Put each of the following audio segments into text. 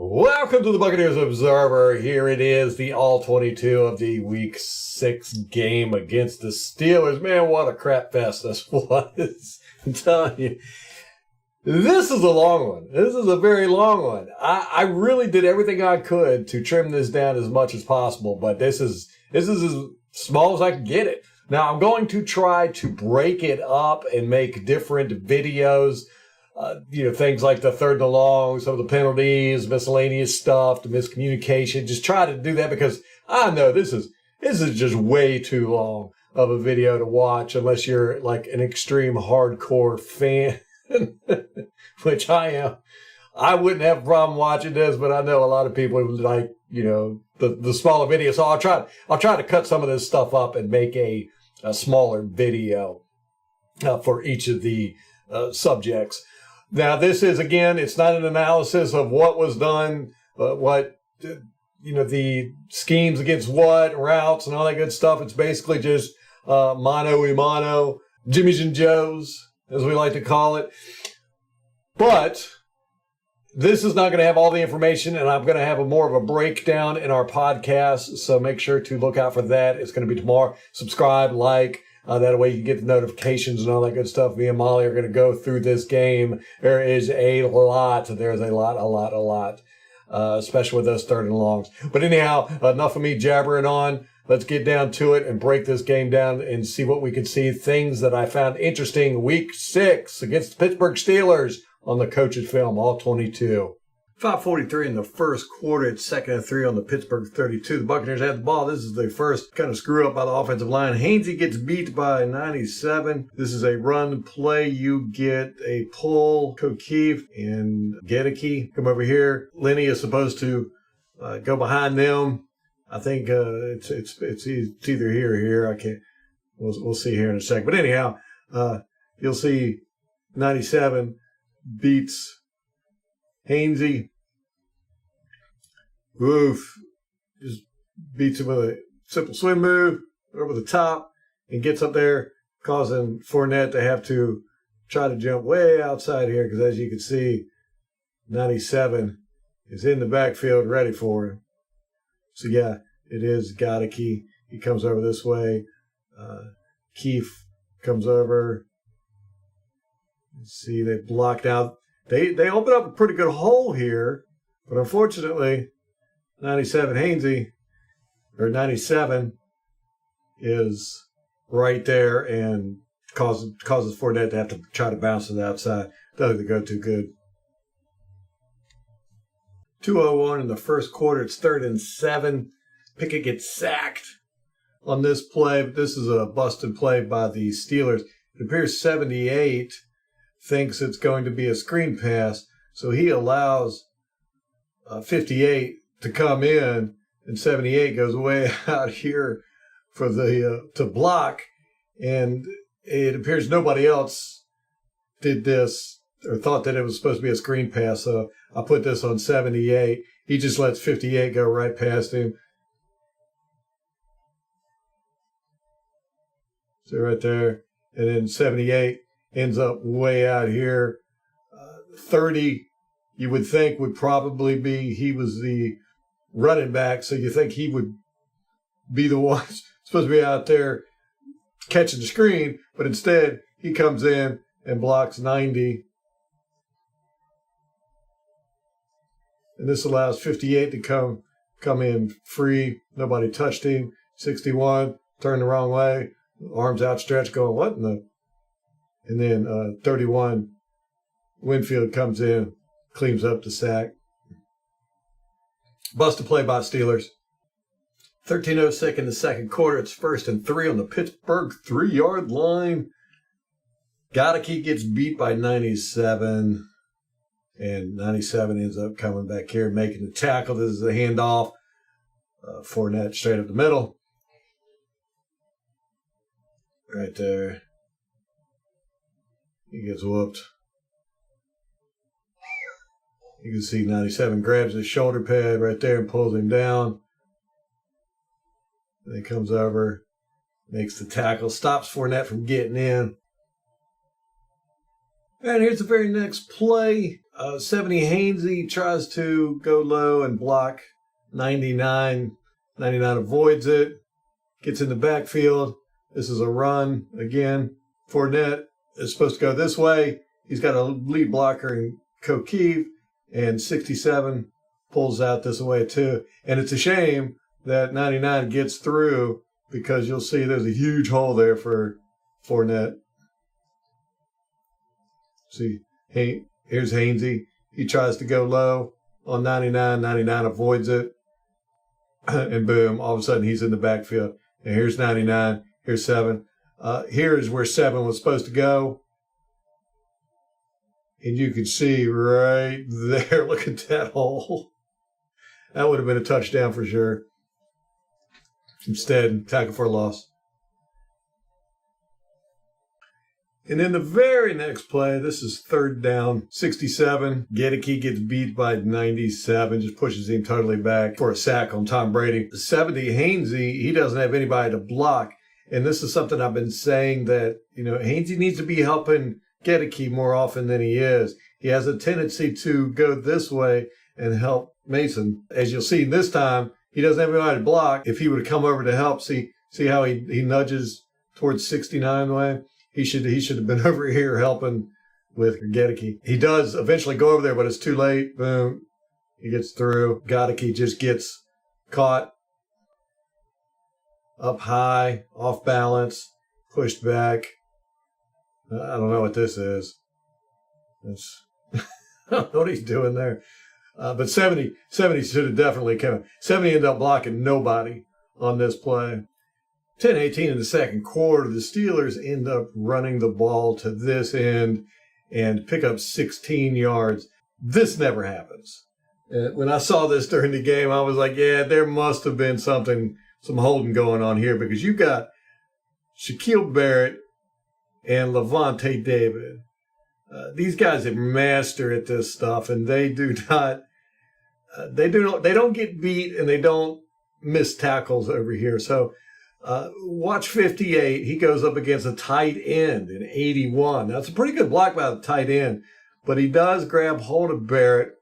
Welcome to the Buccaneers Observer. Here it is, the ALL22 of the Week 6 game against the Steelers. Man, what a crap fest this was. I'm telling you. This is a long one. This is a very long one. I really did everything I could to trim this down as much as possible, but this is as small as I can get it. Now, I'm going to try to break it up and make different videos. Things like the third and long, some of the penalties, miscellaneous stuff, the miscommunication. Just try to do that because I know this is just way too long of a video to watch unless you're like an extreme hardcore fan, which I am. I wouldn't have a problem watching this, but I know a lot of people would like, the smaller video. So I'll try to cut some of this stuff up and make a smaller video for each of the subjects. Now, this is, again, it's not an analysis of what was done, the schemes against what, routes and all that good stuff. It's basically just mano a mano, Jimmy's and Joe's, as we like to call it. But this is not going to have all the information, and I'm going to have more of a breakdown in our podcast, so make sure to look out for that. It's going to be tomorrow. Subscribe, like. That way you can get the notifications and all that good stuff. Me and Molly are going to go through this game. There is a lot. There's a lot, especially with those third and longs. But anyhow, enough of me jabbering on. Let's get down to it and break this game down and see what we can see. Things that I found interesting. Week 6 against the Pittsburgh Steelers on the coach's film, ALL22. 5:43 in the first quarter. It's 2nd and 3 on the Pittsburgh 32. The Buccaneers have the ball. This is the first kind of screw up by the offensive line. Hainsey gets beat by 97. This is a run play. You get a pull. O'Keefe and Gedeke come over here. Lenny is supposed to go behind them. I think it's either here or here. I can't. We'll see here in a second. But anyhow, you'll see 97 beats Hainsey. Roof just beats him with a simple swim move over the top and gets up there, causing Fournette to have to try to jump way outside here because, as you can see, 97 is in the backfield ready for him. So, yeah, it is Gedeke. He comes over this way. Keefe comes over. Let's see, they blocked out. They open up a pretty good hole here, but unfortunately, 97 is right there and causes Fournette to have to try to bounce to the outside. Doesn't go too good. 2:01 in the first quarter. It's 3rd and 7. Pickett gets sacked on this play, but this is a busted play by the Steelers. It appears 78 thinks it's going to be a screen pass, so he allows 58 to come in, and 78 goes way out here for the to block, and it appears nobody else did this or thought that it was supposed to be a screen pass, so I put this on 78. He just lets 58 go right past him. So right there, and then 78 ends up way out here. 30, you would think would probably be, he was the running back, so you think he would be the one supposed to be out there catching the screen, but instead he comes in and blocks 90. And this allows 58 to come in free. Nobody touched him. 61, turned the wrong way, arms outstretched, going, what in the? And then 31, Winfield comes in, cleans up the sack. Busted play by Steelers. 13:06 in the second quarter. It's 1st and 3 on the Pittsburgh 3-yard line. Gedeke gets beat by 97. And 97 ends up coming back here, making the tackle. This is a handoff. Fournette straight up the middle. Right there. He gets whooped. You can see 97 grabs his shoulder pad right there and pulls him down. Then he comes over, makes the tackle, stops Fournette from getting in. And here's the very next play. 70 Hainsey tries to go low and block 99. 99 avoids it, gets in the backfield. This is a run again. Fournette is supposed to go this way. He's got a lead blocker in Kokeev, and 67 pulls out this way too. And it's a shame that 99 gets through, because you'll see there's a huge hole there for Fournette. See, hey, here's Hainsey. He tries to go low on 99. 99 avoids it. And boom, all of a sudden he's in the backfield. And here's 99. Here's 7. Here's where 7 was supposed to go. And you can see right there, look at that hole. That would have been a touchdown for sure. Instead, tackle for a loss. And in the very next play, this is 3rd down, 67. Gedeke gets beat by 97, just pushes him totally back for a sack on Tom Brady. 70 Hainsey, he doesn't have anybody to block. And this is something I've been saying, that, Hainsey needs to be helping Gedeke more often than he is. He has a tendency to go this way and help Mason. As you'll see this time, he doesn't have anybody to block. If he would have come over to help, see how he nudges towards 69 way? He should have been over here helping with Gedeke. He does eventually go over there, but it's too late. Boom. He gets through. Gedeke just gets caught up high, off balance, pushed back. I don't know what this is. I don't know what he's doing there. But 70 should have definitely come. 70 ended up blocking nobody on this play. 10-18 in the second quarter, the Steelers end up running the ball to this end and pick up 16 yards. This never happens. When I saw this during the game, I was like, yeah, there must have been some holding going on here, because you've got Shaquille Barrett and Levante David. These guys are master at this stuff, and they don't get beat, and they don't miss tackles over here. So watch 58. He goes up against a tight end in 81. That's a pretty good block by the tight end, but he does grab hold of Barrett,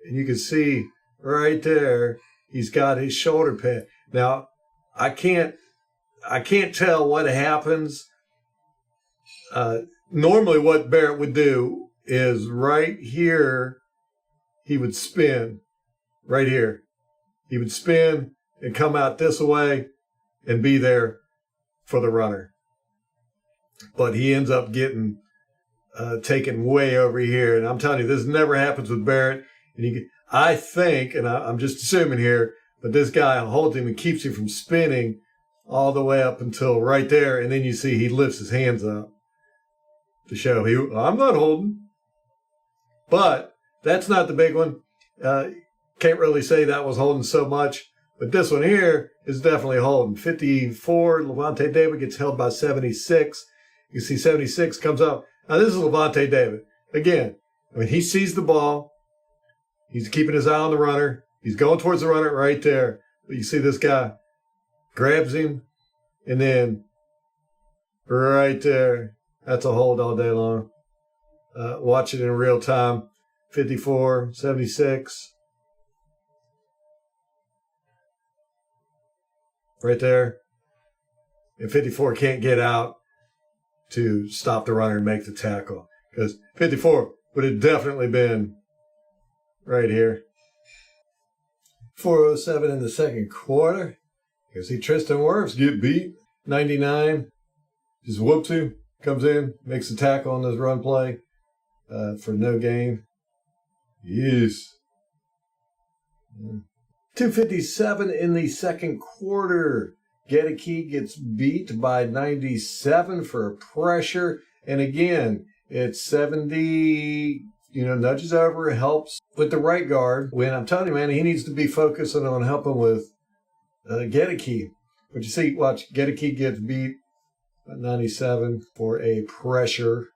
and you can see right there he's got his shoulder pad. Now I can't tell what happens. Normally what Barrett would do is right here, he would spin. Right here. He would spin and come out this way and be there for the runner. But he ends up getting taken way over here. And I'm telling you, this never happens with Barrett. And I think, and I'm just assuming here, but this guy holds him and keeps him from spinning all the way up until right there. And then you see he lifts his hands up to show I'm not holding. But that's not the big one. Can't really say that was holding so much. But this one here is definitely holding. 54, Levante David gets held by 76. You see 76 comes up. Now this is Levante David. Again, he sees the ball. He's keeping his eye on the runner. He's going towards the runner right there. But you see this guy grabs him, and then right there, that's a hold all day long. Watch it in real time. 54, 76. Right there. And 54 can't get out to stop the runner and make the tackle, because 54 would have definitely been right here. 4:07 in the second quarter. You see Tristan Wirfs get beat. 99. Just whoops him. Comes in, makes a tackle on this run play for no gain. Yes. 2:57 in the second quarter. Gedeke gets beat by 97 for a pressure. And again, it's 70, nudges over, helps with the right guard. When I'm telling you, man, he needs to be focusing on helping with Gedeke. But you see, watch, Gedeke gets beat by 97 for a pressure.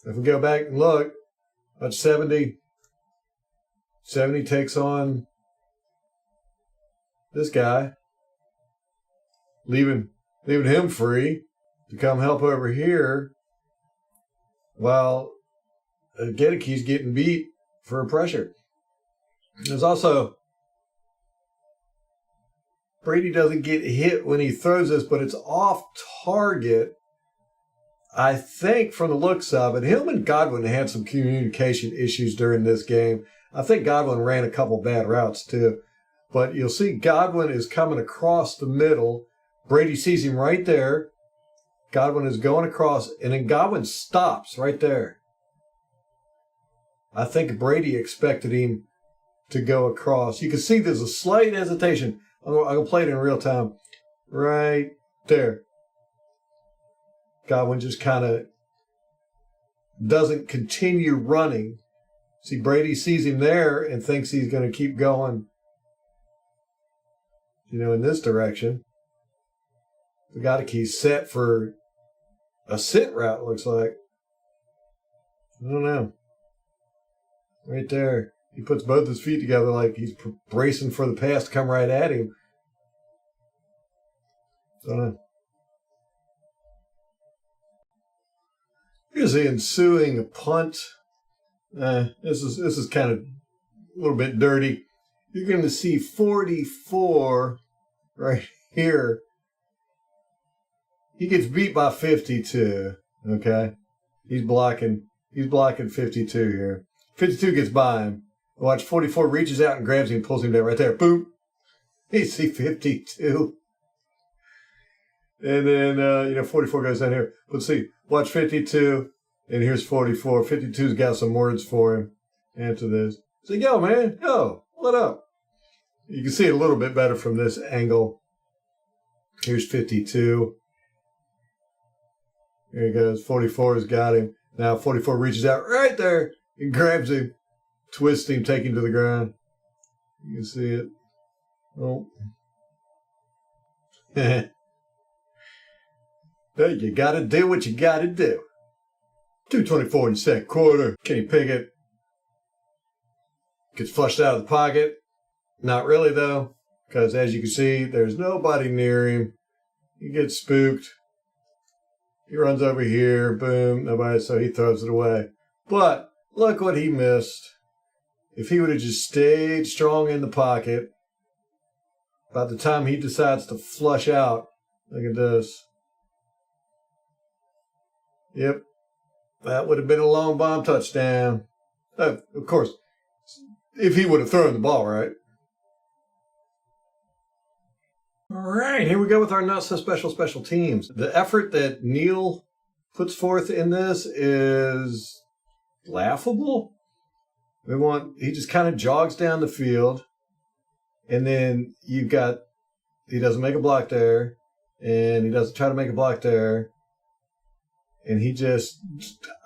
If we go back and look, watch 70. 70 takes on this guy, leaving him free. to come help over here while Gedeke's getting beat for pressure. There's also, Brady doesn't get hit when he throws this, but it's off target. I think from the looks of it, him and Godwin had some communication issues during this game. I think Godwin ran a couple bad routes too. But you'll see Godwin is coming across the middle. Brady sees him right there. Godwin is going across, and then Godwin stops right there. I think Brady expected him to go across. You can see there's a slight hesitation. I'm going to play it in real time. Right there. Godwin just kind of doesn't continue running. See, Brady sees him there and thinks he's going to keep going, in this direction. Gedeke's set for a sit route, looks like. I don't know. Right there. He puts both his feet together like he's bracing for the pass to come right at him. Don't know. Here's the ensuing punt. This is kind of a little bit dirty. You're going to see 44 right here. He gets beat by 52. Okay, he's blocking 52 here. 52 gets by him. Watch, 44 reaches out and grabs him and pulls him down right there. Boom. You see 52. And then 44 goes down here. Let's see. Watch 52. And here's 44. 52's got some words for him. Answer this. Say, yo, man. Yo, what up? You can see it a little bit better from this angle. Here's 52. Here he goes. 44's got him. Now 44 reaches out right there and grabs him, twists him, take him to the ground. You can see it. Oh. Hey, you got to do what you got to do. 2:24 in the second quarter. Kenny Pickett gets flushed out of the pocket. Not really, though, because as you can see, there's nobody near him. He gets spooked. He runs over here. Boom. Nobody, so he throws it away. But look what he missed. If he would have just stayed strong in the pocket, by the time he decides to flush out, look at this. Yep. That would have been a long bomb touchdown. Of course, if he would have thrown the ball, right? All right, here we go with our not so special teams. The effort that Neal puts forth in this is laughable. He just kind of jogs down the field, and then he doesn't make a block there, and he doesn't try to make a block there. And he just,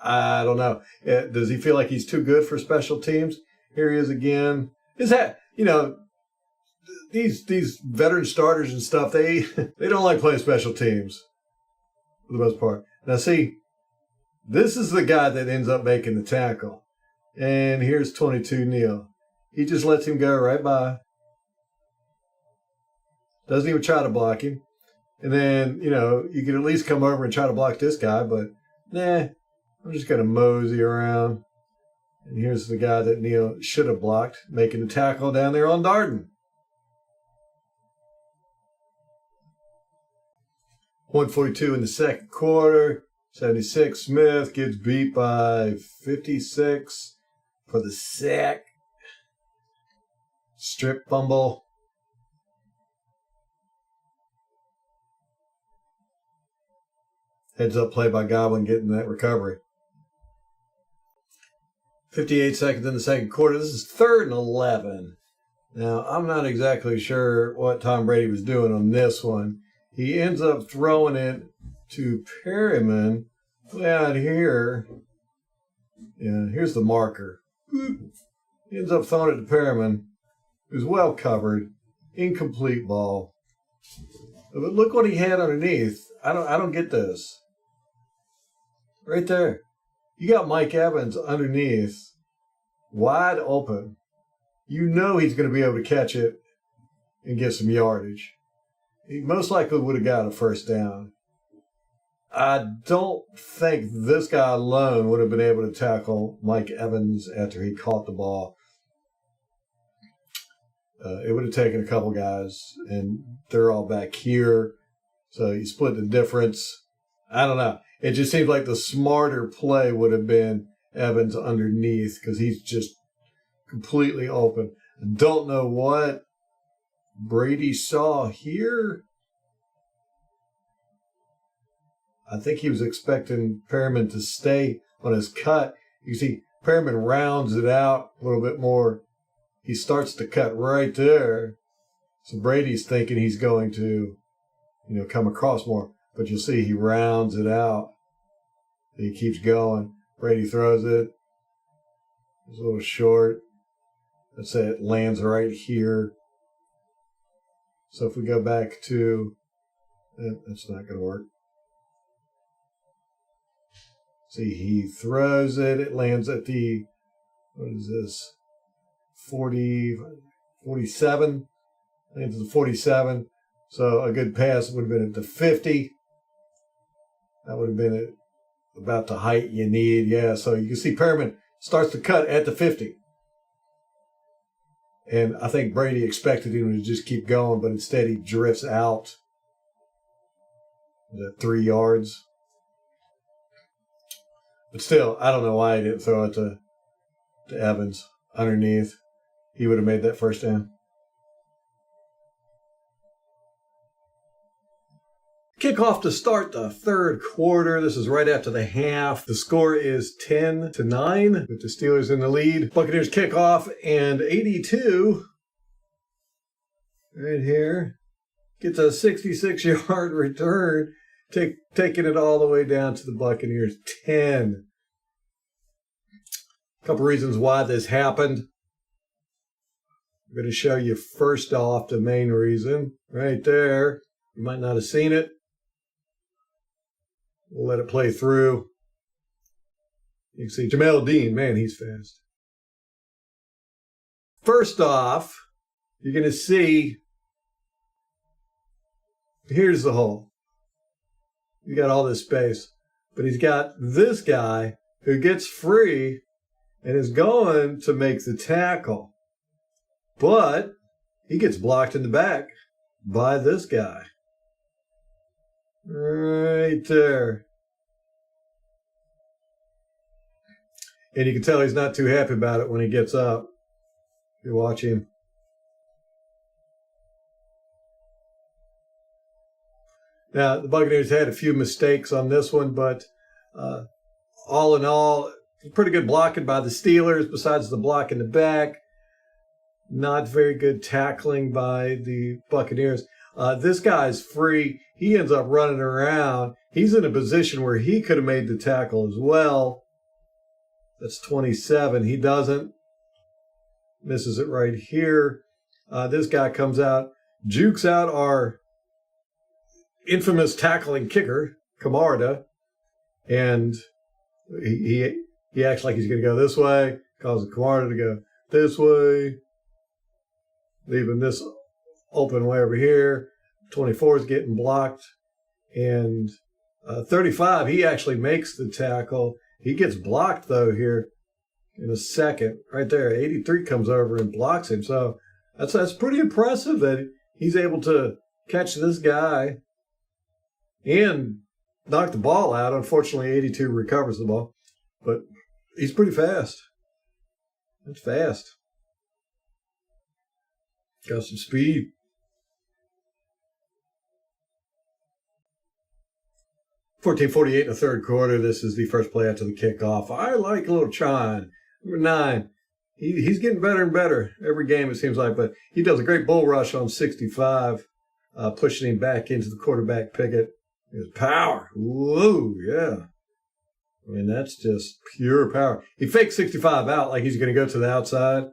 I don't know. Does he feel like he's too good for special teams? Here he is again. Is that, these veteran starters and stuff, they don't like playing special teams for the most part. Now see, this is the guy that ends up making the tackle. And here's 22 Neal. He just lets him go right by. Doesn't even try to block him. And then, you could at least come over and try to block this guy, but nah, I'm just going to mosey around. And here's the guy that Neal should have blocked, making the tackle down there on Darden. 1:42 in the second quarter. 76 Smith gets beat by 56 for the sack. Strip fumble. Heads up play by Godwin getting that recovery. 58 seconds in the second quarter. This is 3rd and 11. Now, I'm not exactly sure what Tom Brady was doing on this one. He ends up throwing it to Perryman way out here. Yeah, here's the marker. He ends up throwing it to Perryman, who's well covered. Incomplete ball. But look what he had underneath. I don't get this. Right there. You got Mike Evans underneath, wide open. You know he's going to be able to catch it and get some yardage. He most likely would have got a first down. I don't think this guy alone would have been able to tackle Mike Evans after he caught the ball. It would have taken a couple guys, and they're all back here. So you split the difference. I don't know. It just seems like the smarter play would have been Evans underneath because he's just completely open. I don't know what Brady saw here. I think he was expecting Perriman to stay on his cut. You see, Perriman rounds it out a little bit more. He starts to cut right there. So Brady's thinking he's going to, come across more. But you'll see he rounds it out. He keeps going. Brady throws it. It's a little short. Let's say it lands right here. So if we go back to, that's not going to work. See, he throws it. It lands at the, what is this, 47. Lands at the 47. So a good pass would have been at the 50. That would have been about the height you need. Yeah, so you can see Perriman starts to cut at the 50. And I think Brady expected him to just keep going, but instead he drifts out the 3 yards. But still, I don't know why he didn't throw it to Evans underneath. He would have made that first down. Kickoff to start the third quarter. This is right after the half. The score is 10-9 with the Steelers in the lead. Buccaneers kickoff and 82 right here gets a 66-yard return, taking it all the way down to the Buccaneers 10. A couple reasons why this happened. I'm going to show you first off the main reason right there. You might not have seen it. We'll let it play through. You can see Jamel Dean. Man, he's fast. First off, you're going to see, here's the hole. You got all this space. But he's got this guy who gets free and is going to make the tackle. But he gets blocked in the back by this guy. Right there. And you can tell he's not too happy about it when he gets up. If you watch him. Now, the Buccaneers had a few mistakes on this one, but all in all, pretty good blocking by the Steelers, besides the block in the back. Not very good tackling by the Buccaneers. This guy's free. He ends up running around. He's in a position where he could have made the tackle as well. That's 27. He doesn't. Misses it right here. This guy comes out, jukes out our infamous tackling kicker, Camarda, and he acts like he's going to go this way, causes Camarda to go this way, leaving this open way over here. 24 is getting blocked, and 35, he actually makes the tackle. He gets blocked, though, here in a second. Right there, 83 comes over and blocks him. So that's pretty impressive that he's able to catch this guy and knock the ball out. Unfortunately, 82 recovers the ball, but he's pretty fast. That's fast. Got some speed. 14:48 in the third quarter. This is the first play after the kickoff. I like a little Chine. Number 9. He's getting better and better every game, it seems like, but he does a great bull rush on 65, pushing him back into the quarterback picket. His power. Whoa, yeah. I mean, that's just pure power. He fakes 65 out like he's going to go to the outside.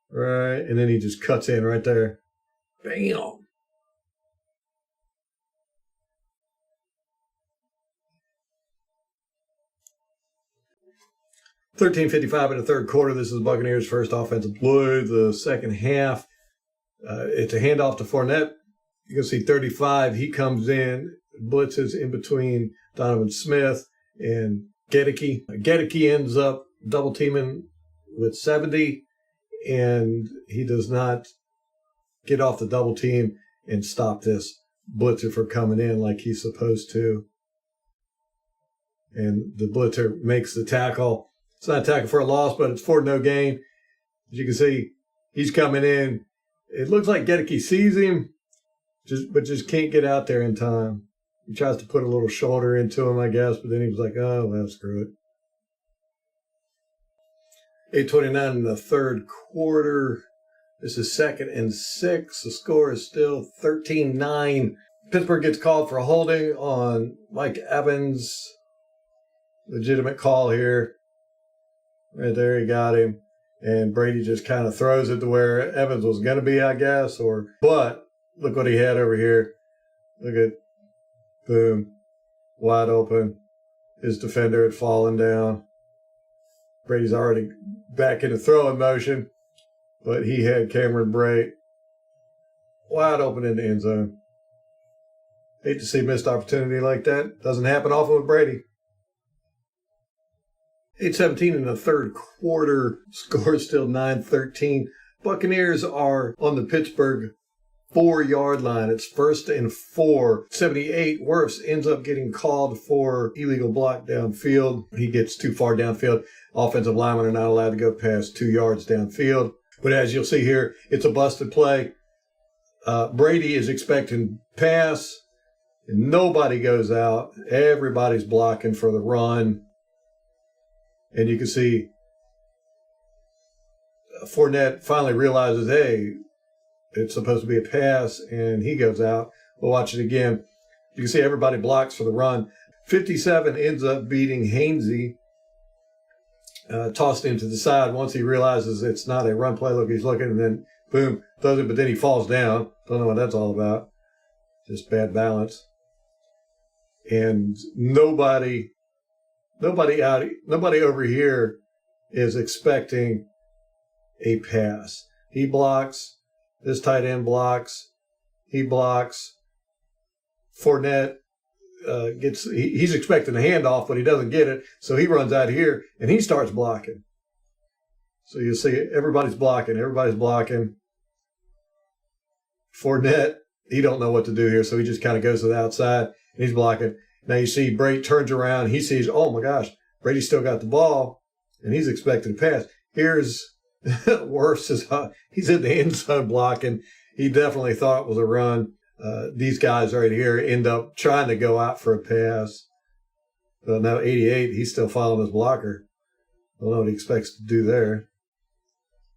Right, and then he just cuts in right there. Bam. $13:55 in the third quarter. This is the Buccaneers' first offensive play. The second half, it's a handoff to Fournette. You can see 35. He comes in. blitzes in between Donovan Smith and Gedeke. Gedeke ends up double teaming with 70, and he does not get off the double team and stop this blitzer from coming in like he's supposed to. And the blitzer makes the tackle. It's not a tackle for a loss, but it's for no gain. As you can see, he's coming in. It looks like Gedeke sees him, but just can't get out there in time. He tries to put a little shoulder into him, I guess, but then he was like, oh, well, screw it. 8:29 in the third quarter. This is 2nd and 6. The score is still 13-9. Pittsburgh gets called for holding on Mike Evans. Legitimate call here. Right there, he got him. And Brady just kind of throws it to where Evans was going to be, I guess. But look what he had over here. Look at, boom, wide open. His defender had fallen down. Brady's already back into throwing motion. But he had Cameron Brate wide open in the end zone. Hate to see missed opportunity like that. Doesn't happen often with Brady. 8:17 in the third quarter. Score is still 9-13. Buccaneers are on the Pittsburgh 4-yard line. It's 1st and 4. 78. Wirfs ends up getting called for illegal block downfield. He gets too far downfield. Offensive linemen are not allowed to go past 2 yards downfield. But as you'll see here, it's a busted play. Brady is expecting pass, and nobody goes out. Everybody's blocking for the run. And you can see Fournette finally realizes, hey, it's supposed to be a pass, and he goes out. We'll watch it again. You can see everybody blocks for the run. 57 ends up beating Hainsey. Tossed him to the side. Once he realizes it's not a run play, look, he's looking, and then boom, does it, but then he falls down. Don't know what that's all about. Just bad balance. And nobody over here is expecting a pass. He blocks. This tight end blocks. He blocks. Fournette he's expecting a handoff, but he doesn't get it. So he runs out here and he starts blocking. So you see everybody's blocking. Everybody's blocking. Fournette, he don't know what to do here. So he just kind of goes to the outside and he's blocking. Now you see Brady turns around. He sees, oh my gosh, Brady still got the ball and he's expecting to pass. Here's Wirfs. He's in the end zone blocking. He definitely thought it was a run. These guys right here end up trying to go out for a pass. But now 88, he's still following his blocker. I don't know what he expects to do there.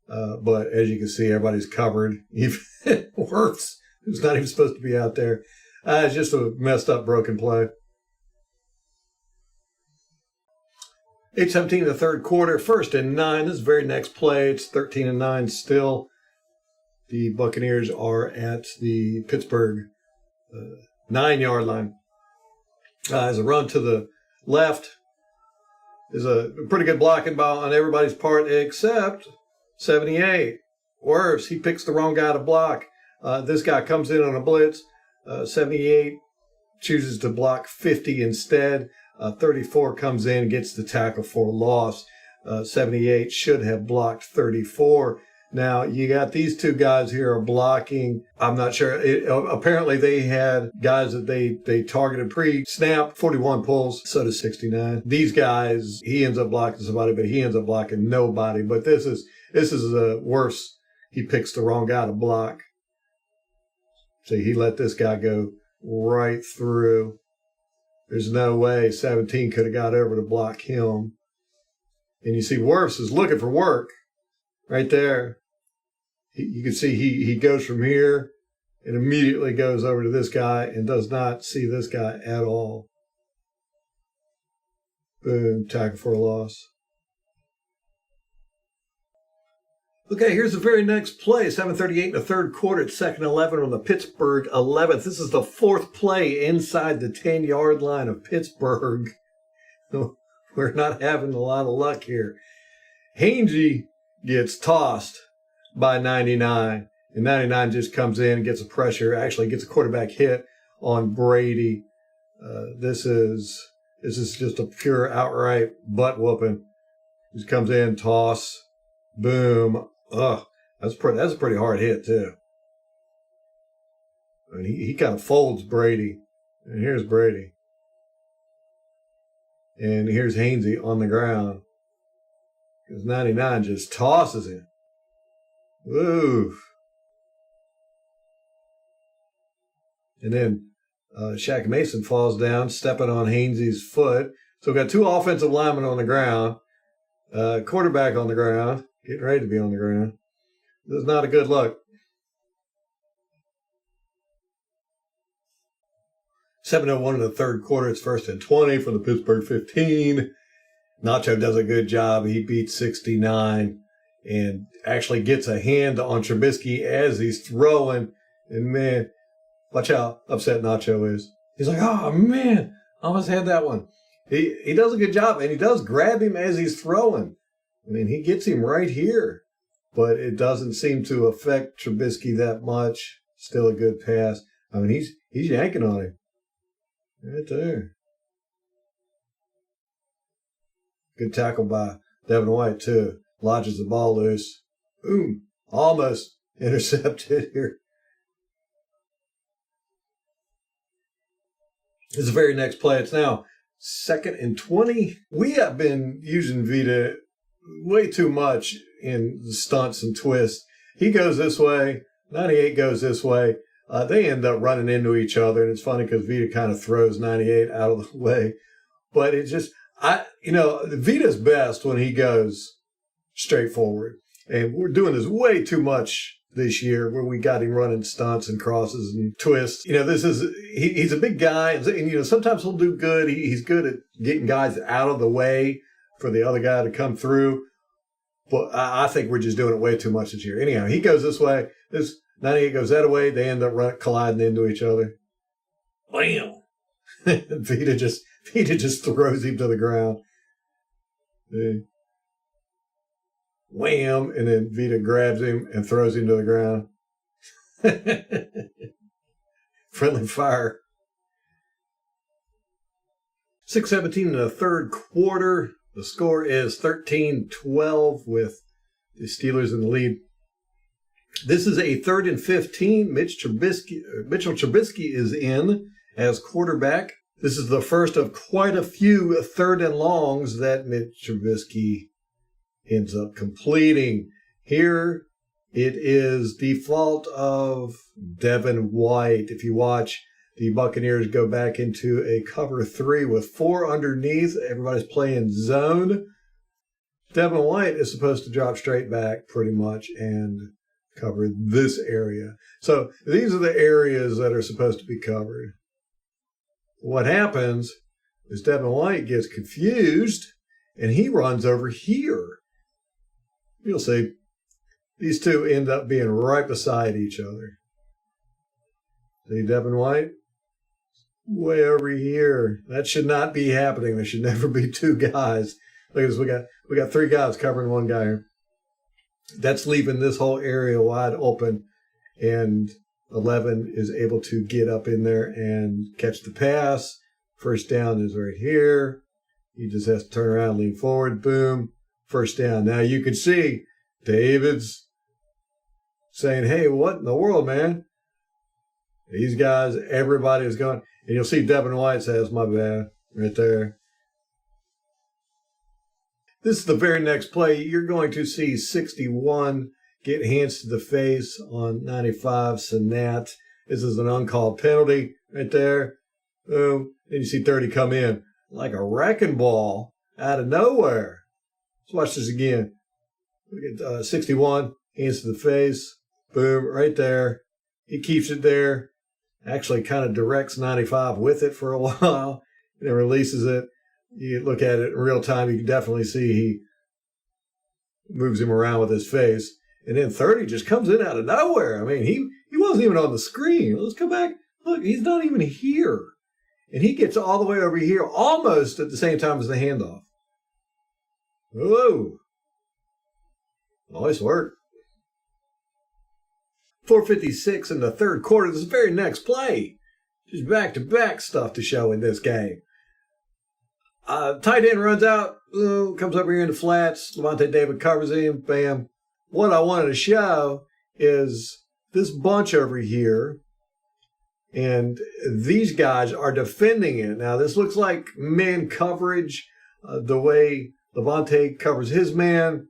But as you can see, everybody's covered. Even Wirfs, who's not even supposed to be out there. It's just a messed up, broken play. 8:17 in the third quarter, 1st and 9. This very next play, it's 13-9 still. The Buccaneers are at the Pittsburgh 9-yard line. As a run to the left is a pretty good blocking ball on everybody's part except 78. Wirfs, he picks the wrong guy to block. This guy comes in on a blitz. 78 chooses to block 50 instead. 34 comes in, gets the tackle for loss. 78 should have blocked 34. Now, you got these two guys here are blocking. I'm not sure. Apparently, they had guys that they targeted pre-snap. 41 pulls, so does 69. These guys, he ends up blocking somebody, but he ends up blocking nobody. But this is worse. He picks the wrong guy to block. See, he let this guy go right through. There's no way 17 could have got over to block him. And you see Wirfs is looking for work right there. You can see he goes from here and immediately goes over to this guy and does not see this guy at all. Boom, tackle for a loss. Okay, here's the very next play. 7:38 in the third quarter. It's 2nd and 11 on the Pittsburgh 11th. This is the 4th play inside the 10-yard line of Pittsburgh. We're not having a lot of luck here. Hainsey gets tossed by 99. And 99 just comes in and gets a pressure, actually gets a quarterback hit on Brady. This is just a pure outright butt whooping. Just comes in, toss, boom. Ugh, that's a pretty hard hit too. I mean, he kind of folds Brady, and here's Brady, and here's Hainsey on the ground. Because 99 just tosses him. Woo. And then Shaq Mason falls down, stepping on Hainsey's foot. So we've got two offensive linemen on the ground, quarterback on the ground, getting ready to be on the ground. This is not a good look. 7:01 in the third quarter. It's 1st and 20 from the Pittsburgh 15. Nacho does a good job. He beats 69 and actually gets a hand on Trubisky as he's throwing. And man, watch how upset Nacho is. He's like, oh man, I almost had that one. He does a good job, and he does grab him as he's throwing. I mean, he gets him right here, but it doesn't seem to affect Trubisky that much. Still a good pass. I mean, he's yanking on him. Right there. Good tackle by Devin White, too. Lodges the ball loose. Boom. Almost intercepted here. This is the very next play. It's now 2nd and 20. We have been using Vita way too much in stunts and twists. He goes this way. 98 goes this way. They end up running into each other, and it's funny because Vita kind of throws 98 out of the way. But it just, Vita's best when he goes straight forward. And we're doing this way too much this year where we got him running stunts and crosses and twists. He's a big guy, and sometimes he'll do good. He's good at getting guys out of the way for the other guy to come through. But I think we're just doing it way too much this year. Anyhow, he goes this way. This 98 goes that way. They end up colliding into each other. Bam! Vita just throws him to the ground. Wham! And then Vita grabs him and throws him to the ground. Friendly fire. 6:17 in the third quarter. The score is 13-12 with the Steelers in the lead. This is a 3rd and 15. Mitchell Trubisky is in as quarterback. This is the first of quite a few 3rd and longs that Mitch Trubisky ends up completing. Here it is the fault of Devin White. If you watch the Buccaneers go back into a cover 3 with 4 underneath, everybody's playing zone. Devin White is supposed to drop straight back pretty much and cover this area. So these are the areas that are supposed to be covered. What happens is Devin White gets confused and he runs over here. You'll see these two end up being right beside each other. See Devin White? Way over here. That should not be happening. There should never be 2 guys. Look at this. We got 3 guys covering 1 guy here. That's leaving this whole area wide open, and 11 is able to get up in there and catch the pass. First down is right here. He just has to turn around, lean forward, boom, first down. Now you can see David's saying, hey, what in the world, man? These guys, everybody is going, and you'll see Devin White says, my bad, right there. This is the very next play. You're going to see 61 get hands to the face on 95, Sanat. This is an uncalled penalty right there. Boom. Then you see 30 come in like a wrecking ball out of nowhere. Let's watch this again. Look at 61, hands to the face. Boom, right there. He keeps it there. Actually kind of directs 95 with it for a while. And then releases it. You look at it in real time, you can definitely see he moves him around with his face. And then 30 just comes in out of nowhere. I mean, he wasn't even on the screen. Let's go back. Look, he's not even here. And he gets all the way over here almost at the same time as the handoff. Whoa. Nice work. 4:56 in the third quarter. This is the very next play. Just back-to-back stuff to show in this game. Tight end runs out, comes over here in the flats. Levante David covers him, bam. What I wanted to show is this bunch over here, and these guys are defending it. Now, this looks like man coverage, the way Levante covers his man,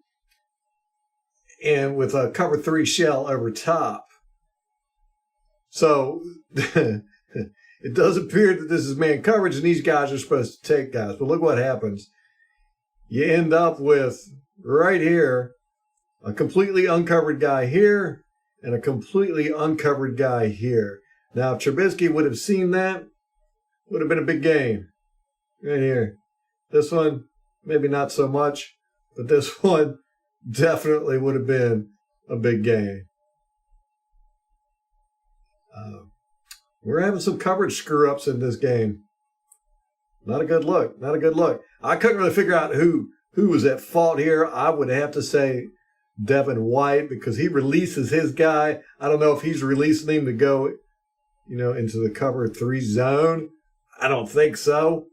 and with a cover 3 shell over top. So it does appear that this is man coverage, and these guys are supposed to take guys. But look what happens. You end up with, right here, a completely uncovered guy here and a completely uncovered guy here. Now, if Trubisky would have seen that, would have been a big game. Right here. This one, maybe not so much, but this one definitely would have been a big game. We're having some coverage screw-ups in this game. Not a good look. Not a good look. I couldn't really figure out who was at fault here. I would have to say Devin White, because he releases his guy. I don't know if he's releasing him to go, into the cover 3 zone. I don't think so.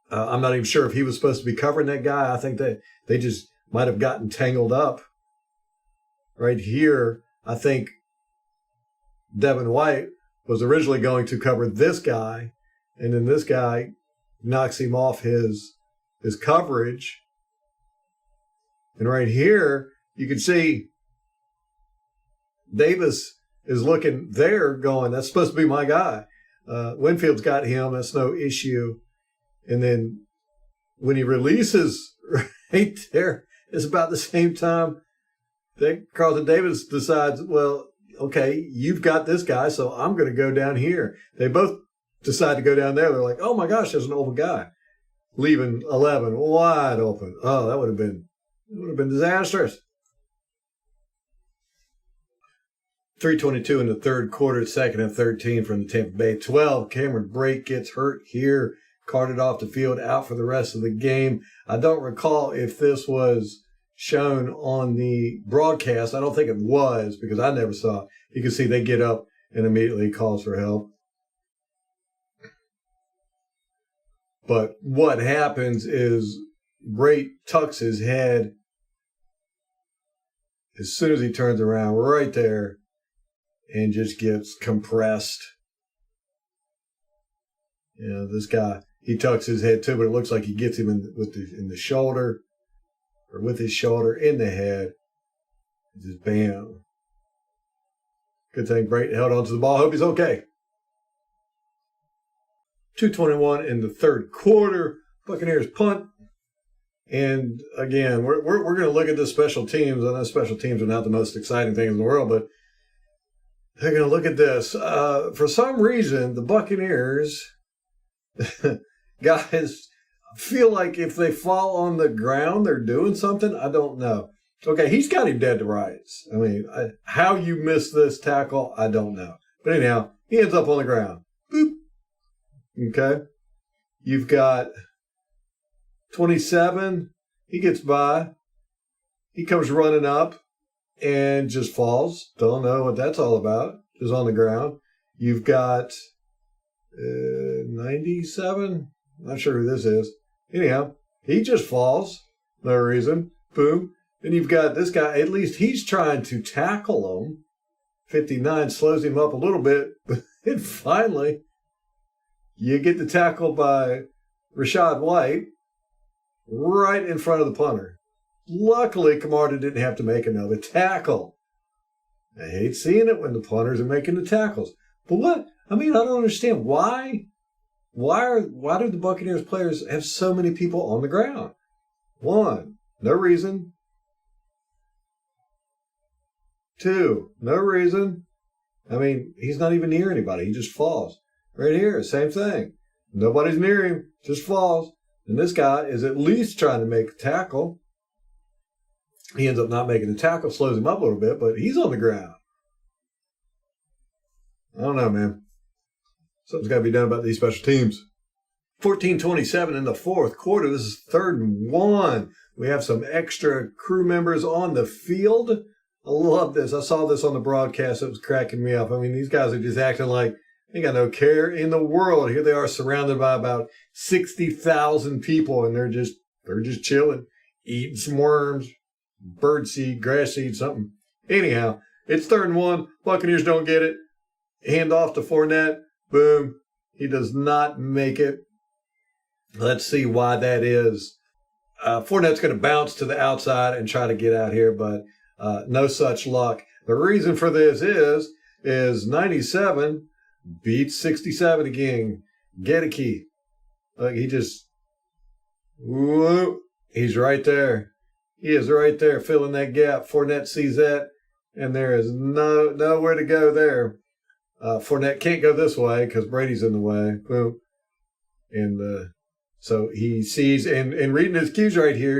I'm not even sure if he was supposed to be covering that guy. I think that they just might have gotten tangled up. Right here, I think Devin White was originally going to cover this guy, and then this guy knocks him off his coverage. And right here, you can see Davis is looking there going, that's supposed to be my guy. Winfield's got him. That's no issue. And then when he releases right there, it's about the same time that Carlton Davis decides, well, okay, you've got this guy, so I'm going to go down here. They both decide to go down there. They're like, oh my gosh, there's an open guy. Leaving 11 wide open. Oh, that would have been disastrous. 3:22 in the third quarter, second and 13 from the Tampa Bay 12. Cameron Brate gets hurt here, carted off the field, out for the rest of the game. I don't recall if this was shown on the broadcast. I don't think it was, because I never saw it. You can see they get up and immediately calls for help. But what happens is Brate tucks his head as soon as he turns around right there and just gets compressed. This guy, he tucks his head too, but it looks like he gets him in the shoulder, or with his shoulder in the head. Just bam. Good thing Brate held on to the ball. Hope he's okay. 2:21 in the third quarter. Buccaneers punt. And again, we're going to look at the special teams. I know special teams are not the most exciting things in the world, but they're going to look at this. For some reason, the Buccaneers, guys, feel like if they fall on the ground, they're doing something. I don't know. Okay, he's got him dead to rights. I mean, how you missed this tackle, I don't know. But anyhow, he ends up on the ground. Boop. Okay. You've got 27. He gets by. He comes running up and just falls. Don't know what that's all about. Just on the ground. You've got 97. Not sure who this is. Anyhow, he just falls. No reason. Boom. Then you've got this guy. At least he's trying to tackle him. 59 slows him up a little bit. And finally, you get the tackle by Rachaad White right in front of the punter. Luckily, Camarda didn't have to make another tackle. I hate seeing it when the punters are making the tackles. But what? I mean, I don't understand. Why do the Buccaneers players have so many people on the ground? One, no reason. Two, no reason. I mean, he's not even near anybody. He just falls. Right here, same thing. Nobody's near him, just falls. And this guy is at least trying to make a tackle. He ends up not making the tackle, slows him up a little bit, but he's on the ground. I don't know, man. Something's got to be done about these special teams. 14:27 in the fourth quarter. This is 3rd and 1. We have some extra crew members on the field. I love this. I saw this on the broadcast. It was cracking me up. I mean, these guys are just acting like Ain't got no care in the world. Here they are surrounded by about 60,000 people, and they're just chilling, eating some worms, birdseed, grass seed, something. Anyhow, it's 3rd and 1. Buccaneers don't get it. Hand off to Fournette. Boom. He does not make it. Let's see why that is. Fournette's going to bounce to the outside and try to get out here, but no such luck. The reason for this is 97 beats 67 again. Get a key. He just, whoa, he's right there. He is right there filling that gap. Fournette sees that, and there is nowhere to go there. Fournette can't go this way because Brady's in the way. Boom. And so he sees, and reading his keys right here,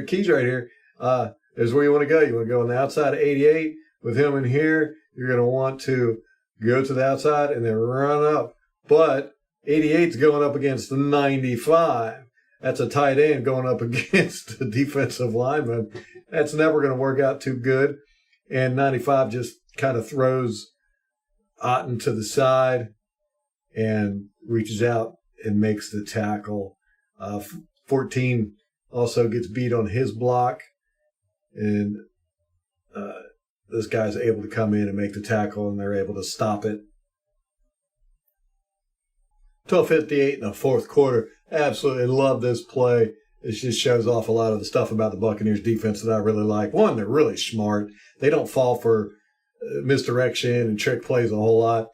is where you want to go. You want to go on the outside of 88 with him in here. You're going to want to go to the outside and then run up. But 88's going up against the 95. That's a tight end going up against the defensive lineman. That's never going to work out too good. And 95 just kind of throws Otten to the side and reaches out and makes the tackle. 14 also gets beat on his block. And this guy's able to come in and make the tackle, and they're able to stop it. 12:58 in the 4th quarter. Absolutely love this play. It just shows off a lot of the stuff about the Buccaneers defense that I really like. One, they're really smart. They don't fall for misdirection and trick plays a whole lot.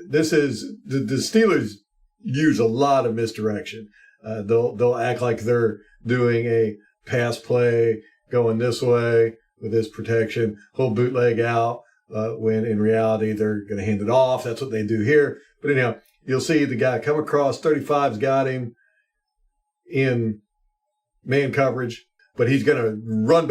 This is the Steelers use a lot of misdirection. They'll act like they're doing a pass play going this way with this protection, whole bootleg out, when in reality they're going to hand it off. That's what they do here. But anyhow, you'll see the guy come across, 35's got him in man coverage, but he's going to run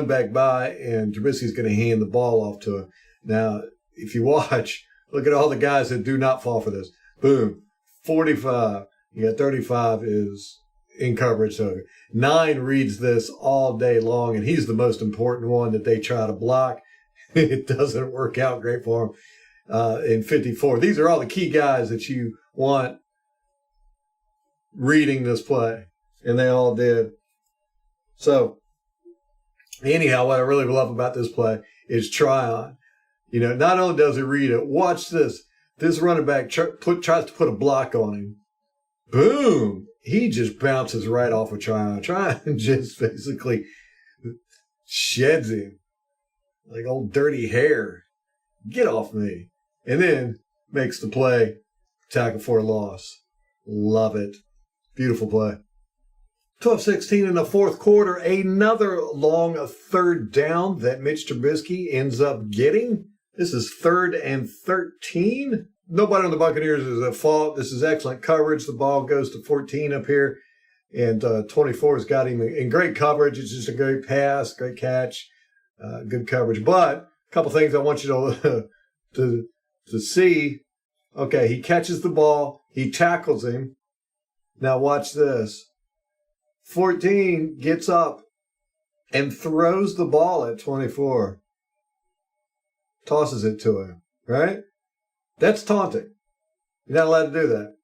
back by, and Trubisky's going to hand the ball off to him. Now, if you watch, look at all the guys that do not fall for this. Boom, 45. You got 35 is in coverage. So 9 reads this all day long, and he's the most important one that they try to block. It doesn't work out great for him. In 54, these are all the key guys that you want reading this play, and they all did. So anyhow, what I really love about this play is Tryon. You know, not only does he read it, watch this. This running back tries to put a block on him. Boom! He just bounces right off of Tryon. Tryon just basically sheds him like old dirty hair. Get off me. And then makes the play, tackle for a loss. Love it. Beautiful play. 12:16 in the 4th quarter. Another long 3rd down that Mitch Trubisky ends up getting. This is 3rd and 13. Nobody on the Buccaneers is at fault. This is excellent coverage. The ball goes to 14 up here, and 24 has got him in great coverage. It's just a great pass, great catch, good coverage. But a couple things I want you to see. Okay, he catches the ball. He tackles him. Now watch this. 14 gets up and throws the ball at 24. Tosses it to him, right? That's taunting. You're not allowed to do that.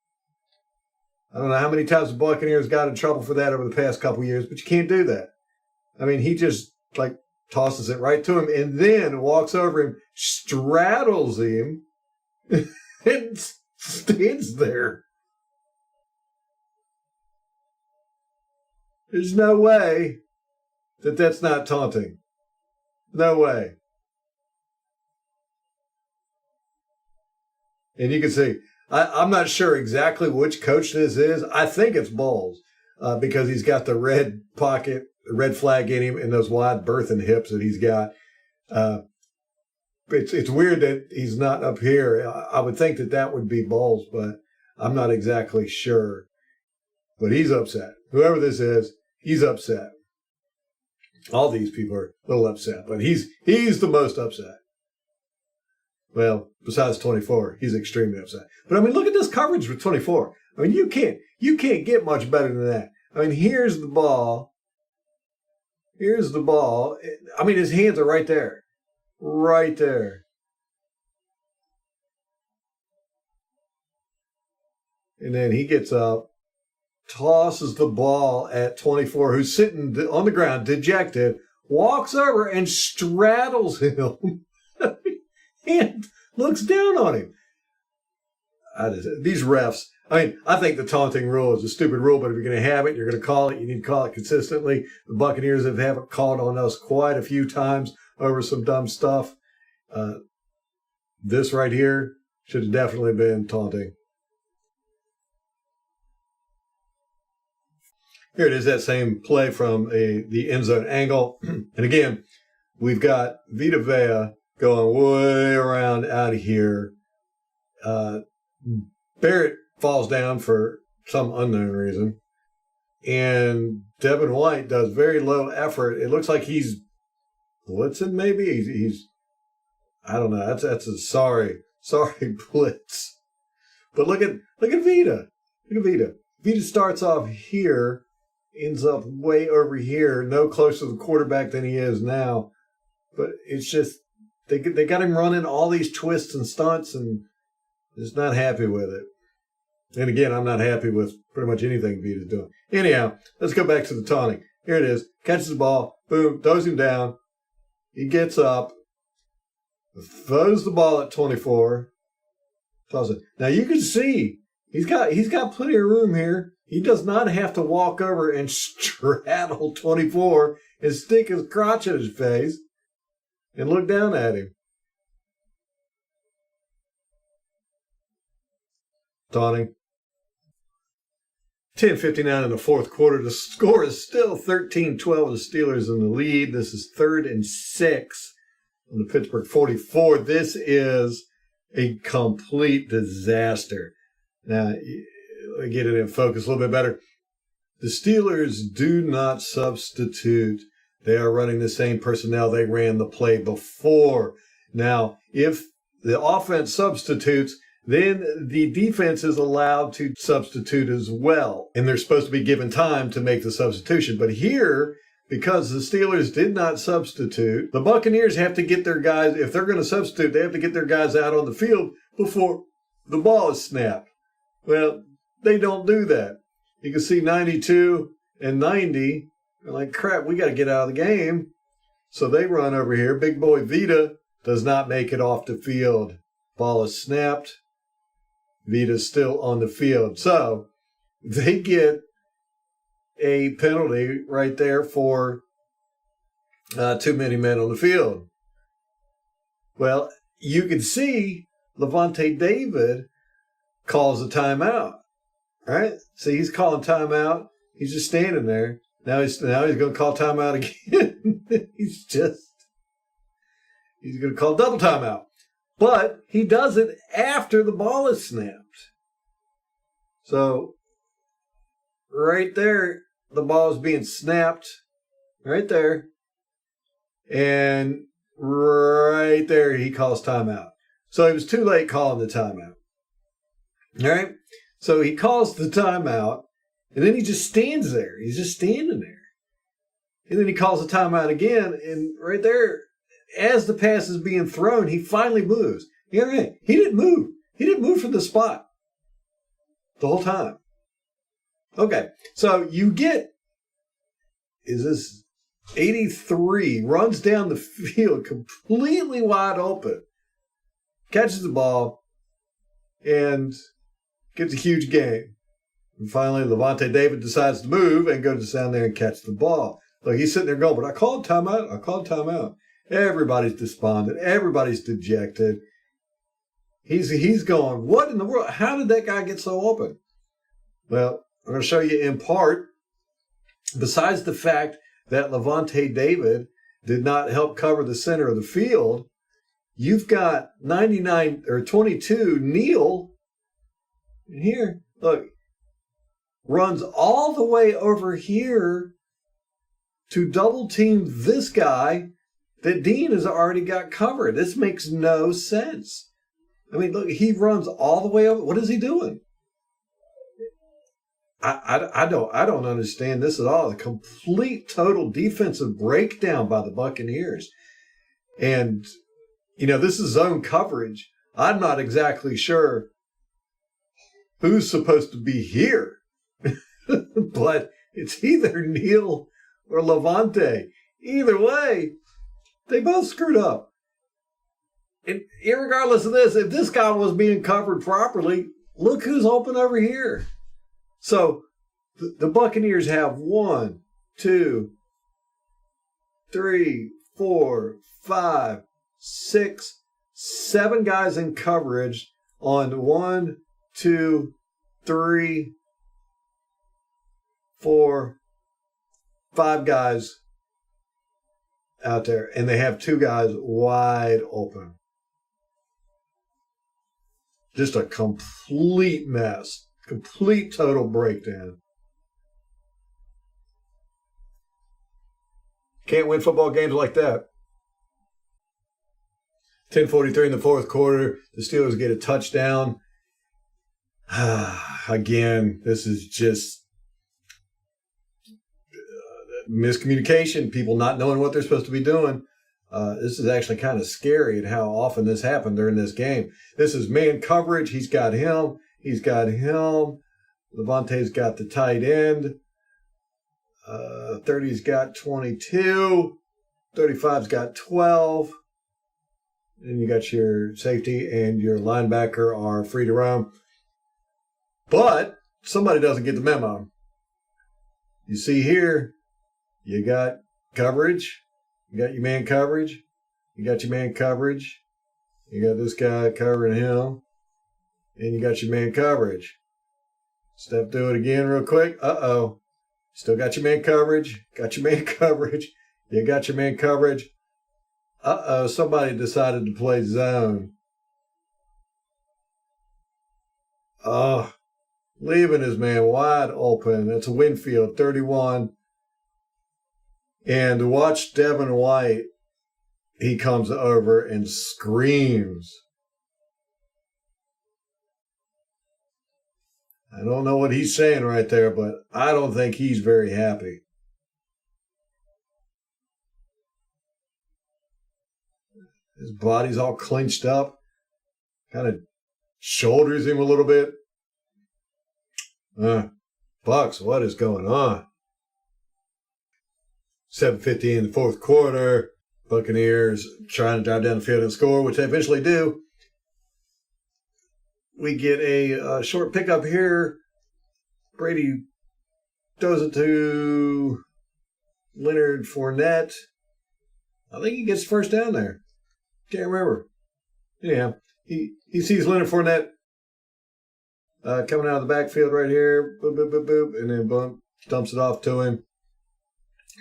I don't know how many times the Buccaneers got in trouble for that over the past couple years, but you can't do that. I mean, he just tosses it right to him and then walks over him, straddles him, and stands there. There's no way that that's not taunting. No way. And you can see, I'm not sure exactly which coach this is. I think it's Bowles, because he's got the red pocket, the red flag in him, and those wide berth and hips that he's got. It's weird that he's not up here. I would think that would be Bowles, but I'm not exactly sure. But he's upset. Whoever this is, he's upset. All these people are a little upset, but he's the most upset. Well, besides 24, he's extremely upset. But I mean, look at this coverage with 24. I mean, you can't get much better than that. I mean, here's the ball. Here's the ball. I mean, his hands are right there. Right there. And then he gets up, tosses the ball at 24, who's sitting on the ground, dejected, walks over and straddles him and looks down on him. These refs, I think the taunting rule is a stupid rule, but if you're going to have it, you're going to call it, you need to call it consistently. The Buccaneers have it called on us quite a few times over some dumb stuff. This right here should have definitely been taunting. Here it is, that same play from the end zone angle. And again, we've got Vita Vea going way around out of here. Barrett falls down for some unknown reason. And Devin White does very low effort. It looks like he's blitzing maybe. He's I don't know. That's a sorry blitz. But look at Vita. Look at Vita. Vita starts off here, ends up way over here, no closer to the quarterback than he is now. But it's just they got him running all these twists and stunts, and just not happy with it. And again, I'm not happy with pretty much anything Vita's doing. Anyhow, let's go back to the taunting. Here it is. Catches the ball. Boom. Throws him down. He gets up. Throws the ball at 24. Toss it. Now you can see he's got plenty of room here. He does not have to walk over and straddle 24 and stick his crotch in his face and look down at him. Taunting. 10:59 in the fourth quarter. The score is still 13-12. The Steelers in the lead. This is 3rd and 6 on the Pittsburgh 44. This is a complete disaster. Now, let me get it in focus a little bit better. The Steelers do not substitute. They are running the same personnel they ran the play before. Now, if the offense substitutes, then the defense is allowed to substitute as well. And they're supposed to be given time to make the substitution. But here, because the Steelers did not substitute, the Buccaneers have to get their guys, if they're going to substitute, they have to get their guys out on the field before the ball is snapped. Well, they don't do that. You can see 92 and 90. They're like, crap, we got to get out of the game. So they run over here. Big boy Vita does not make it off the field. Ball is snapped. Vita's still on the field. So they get a penalty right there for too many men on the field. Well, you can see Levante David calls a timeout. Right? See, he's calling timeout. He's just standing there. Now he's going to call timeout again. he's going to call double timeout. But he does it after the ball is snapped. So right there, the ball is being snapped. Right there. And right there, he calls timeout. So he was too late calling the timeout. All right? So he calls the timeout, and then he just stands there. He's just standing there. And then he calls the timeout again, and right there, as the pass is being thrown, he finally moves. He didn't move. He didn't move from the spot the whole time. Okay, so you get, is this 83, runs down the field completely wide open, catches the ball, and gets a huge gain. And finally, Levante David decides to move and goes down there and catch the ball. Look, he's sitting there going, but I called timeout. Everybody's despondent. Everybody's dejected. He's going, what in the world? How did that guy get so open? Well, I'm going to show you in part, besides the fact that Levante David did not help cover the center of the field, you've got 99 or 22 Neal. And here, look, runs all the way over here to double team this guy that Dean has already got covered. This makes no sense. I mean, look, he runs all the way over. What is he doing? I don't understand this at all. A complete, total defensive breakdown by the Buccaneers. And, this is zone coverage. I'm not exactly sure who's supposed to be here. But it's either Neil or Levante. Either way, they both screwed up. And irregardless of this, if this guy was being covered properly, look who's open over here. So the Buccaneers have 1, 2, 3, 4, 5, 6, 7 guys in coverage on 1, 2, 3, 4, 5 guys out there. And they have 2 guys wide open. Just a complete mess. Complete total breakdown. Can't win football games like that. 10:43 in the fourth quarter. The Steelers get a touchdown. Again, this is just miscommunication. People not knowing what they're supposed to be doing. This is actually kind of scary at how often this happened during this game. This is man coverage. He's got him. He's got him. Levante's got the tight end. 30's got 22. 35's got 12. Then you got your safety and your linebacker are free to roam. But somebody doesn't get the memo. You see here, you got coverage. You got your man coverage. You got your man coverage. You got this guy covering him. And you got your man coverage. Step through it again real quick. Uh-oh. Still got your man coverage. Got your man coverage. You got your man coverage. Uh-oh. Somebody decided to play zone. Leaving his man wide open. That's a Winfield, 31. And to watch Devin White, he comes over and screams. I don't know what he's saying right there, but I don't think he's very happy. His body's all clenched up. Kind of shoulders him a little bit. Bucs, what is going on? 7:50 in the fourth quarter. Buccaneers trying to drive down the field and score, which they eventually do. We get a short pickup here. Brady throws it to Leonard Fournette. I think he gets first down there. Can't remember. Anyhow, he sees Leonard Fournette coming out of the backfield right here. Boop, boop, boop, boop. And then boom, dumps it off to him.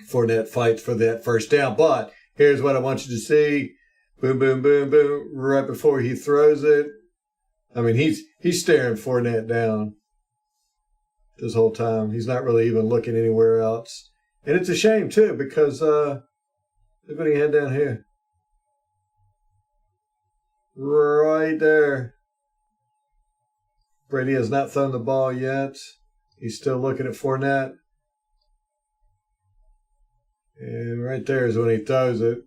Fournette fights for that first down. But here's what I want you to see. Boom, boom, boom, boom. Right before he throws it. I mean, he's staring Fournette down this whole time. He's not really even looking anywhere else. And it's a shame, too, because look what he had down here. Right there. Brady has not thrown the ball yet. He's still looking at Fournette. And right there is when he throws it.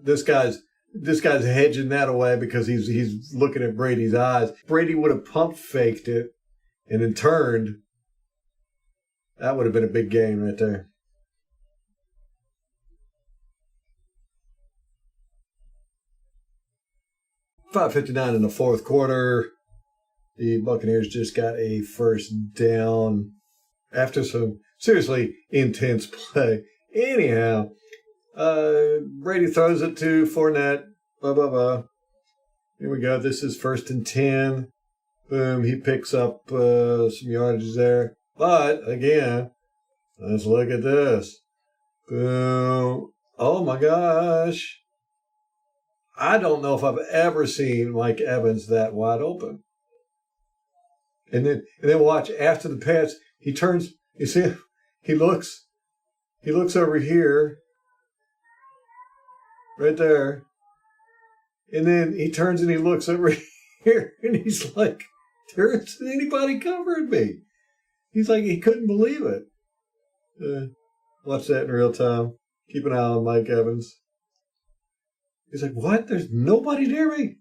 This guy's hedging that away because he's looking at Brady's eyes. Brady would have pump faked it and then turned. That would have been a big game right there. .5:59 in the fourth quarter. The Buccaneers just got a first down after some seriously intense play. Anyhow, Brady throws it to Fournette. Here we go. This is 1st and 10. Boom. He picks up some yardage there. But, again, let's look at this. Boom. Oh, my gosh. I don't know if I've ever seen Mike Evans that wide open. And then watch, after the pass, he turns, you see, he looks over here. Right there. And then he turns and he looks over here and he's like, there isn't anybody covering me. He's like, he couldn't believe it. Watch that in real time. Keep an eye on Mike Evans. He's like, what? There's nobody near me.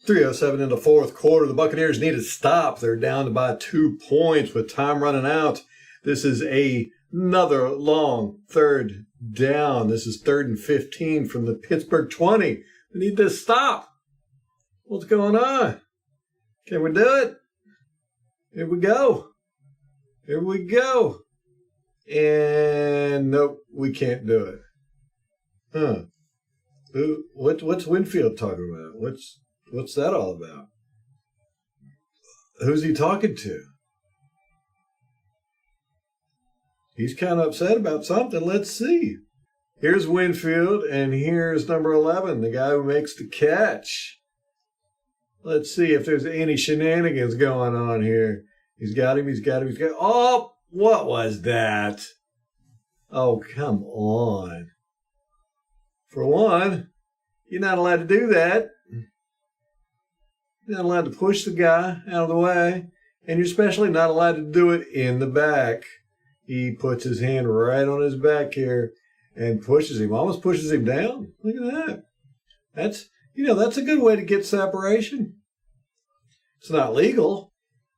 3:07 in the fourth quarter. The Buccaneers need to stop. They're down by 2 points with time running out. This is another long third down. This is 3rd and 15 from the Pittsburgh 20. We need to stop. What's going on? Can we do it? Here we go. Here we go. And nope, we can't do it. Huh. What's Winfield talking about? What's that all about? Who's he talking to? He's kind of upset about something. Let's see. Here's Winfield, and here's number 11, the guy who makes the catch. Let's see if there's any shenanigans going on here. He's got him. Oh, what was that? Oh, come on. For one, you're not allowed to do that. You're not allowed to push the guy out of the way. And you're especially not allowed to do it in the back. He puts his hand right on his back here and pushes him, almost pushes him down. Look at that. That's a good way to get separation. It's not legal.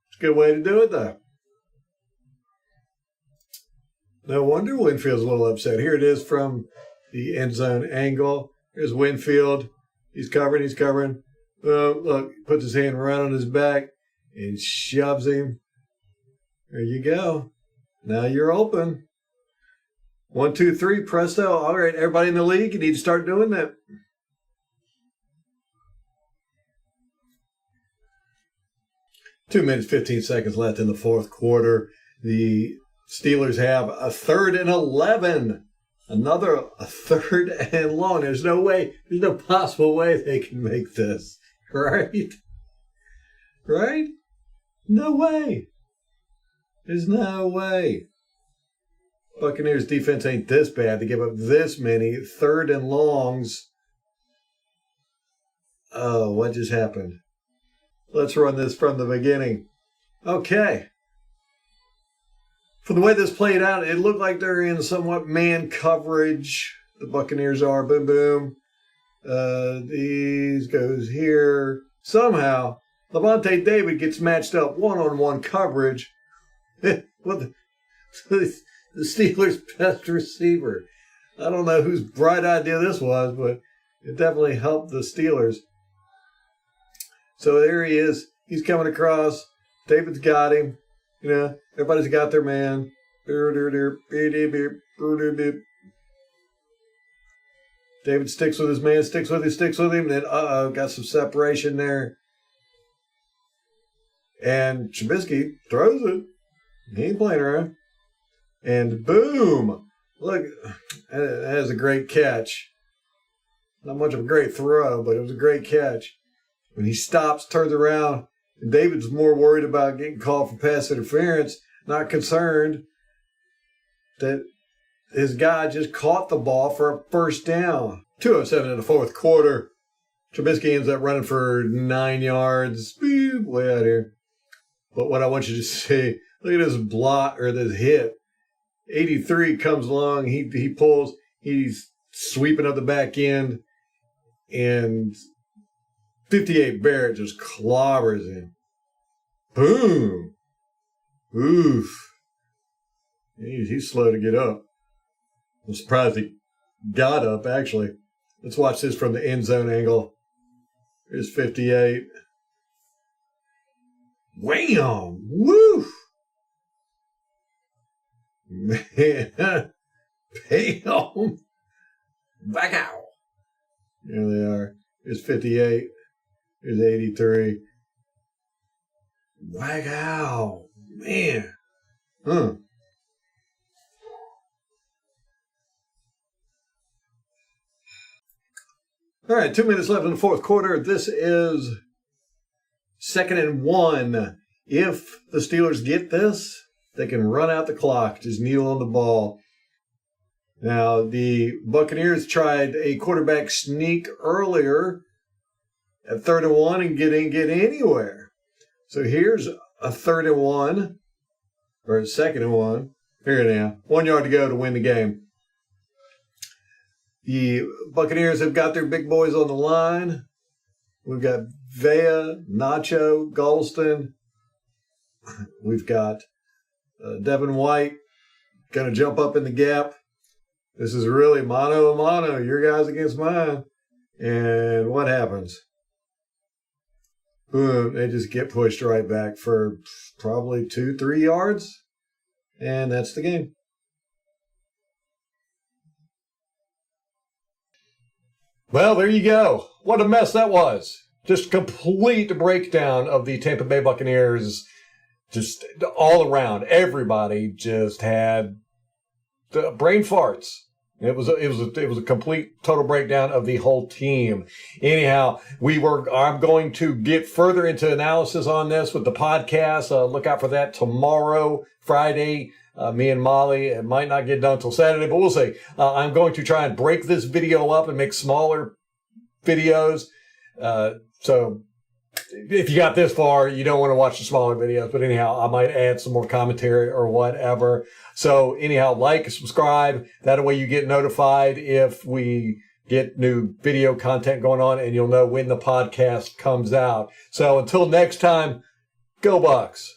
It's a good way to do it, though. No wonder Winfield's a little upset. Here it is from the end zone angle. Here's Winfield. He's covering. Look, puts his hand right on his back and shoves him. There you go. Now you're open. 1, 2, 3, presto. All right, everybody in the league, you need to start doing that. Two minutes, 15 seconds left in the fourth quarter. The Steelers have a 3rd and 11. Another a 3rd and long. There's no possible way they can make this. Right? Right? No way. There's no way. Buccaneers defense ain't this bad to give up this many 3rd and longs. Oh, what just happened? Let's run this from the beginning. Okay. From the way this played out, it looked like they're in somewhat man coverage. The Buccaneers are. Boom, boom. These goes here. Somehow, Levante David gets matched up one-on-one coverage with the Steelers' best receiver. I don't know whose bright idea this was, but it definitely helped the Steelers. So there he is. He's coming across. David's got him. Everybody's got their man. David sticks with his man, sticks with him. Then, got some separation there. And Trubisky throws it. He ain't playing around. And boom! Look, that is a great catch. Not much of a great throw, but it was a great catch. When he stops, turns around, and David's more worried about getting called for pass interference, not concerned that his guy just caught the ball for a first down. 2:07 in the fourth quarter. Trubisky ends up running for 9 yards. Way out here. But what I want you to see, look at this blot or this hit. 83 comes along. He pulls. He's sweeping up the back end. And 58 Barrett just clobbers him. Boom. Oof. He's slow to get up. I'm surprised he got up, actually. Let's watch this from the end zone angle. Here's 58. Wham! Woo! Man. Bam! Back out. There they are. Here's 58. Here's 83. Wow. Man. Huh. All right, 2 minutes left in the fourth quarter. This is 2nd and 1. If the Steelers get this, they can run out the clock, just kneel on the ball. Now, the Buccaneers tried a quarterback sneak earlier at 3rd and 1 and didn't get anywhere. So here's a 3rd and 1, or a 2nd and 1. Here now, 1 yard to go to win the game. The Buccaneers have got their big boys on the line. We've got Vea, Nacho, Golston. We've got Devin White going to jump up in the gap. This is really mano a mano, your guys against mine. And what happens? Boom, they just get pushed right back for probably 2-3 yards. And that's the game. Well, there you go. What a mess that was. Just complete breakdown of the Tampa Bay Buccaneers. Just all around. Everybody just had brain farts. It was a complete total breakdown of the whole team. Anyhow, I'm going to get further into analysis on this with the podcast. Look out for that tomorrow, Friday. Me and Molly, it might not get done until Saturday, but we'll see. I'm going to try and break this video up and make smaller videos. So if you got this far, you don't want to watch the smaller videos. But anyhow, I might add some more commentary or whatever. So anyhow, like, subscribe. That way you get notified if we get new video content going on, and you'll know when the podcast comes out. So until next time, go Bucs.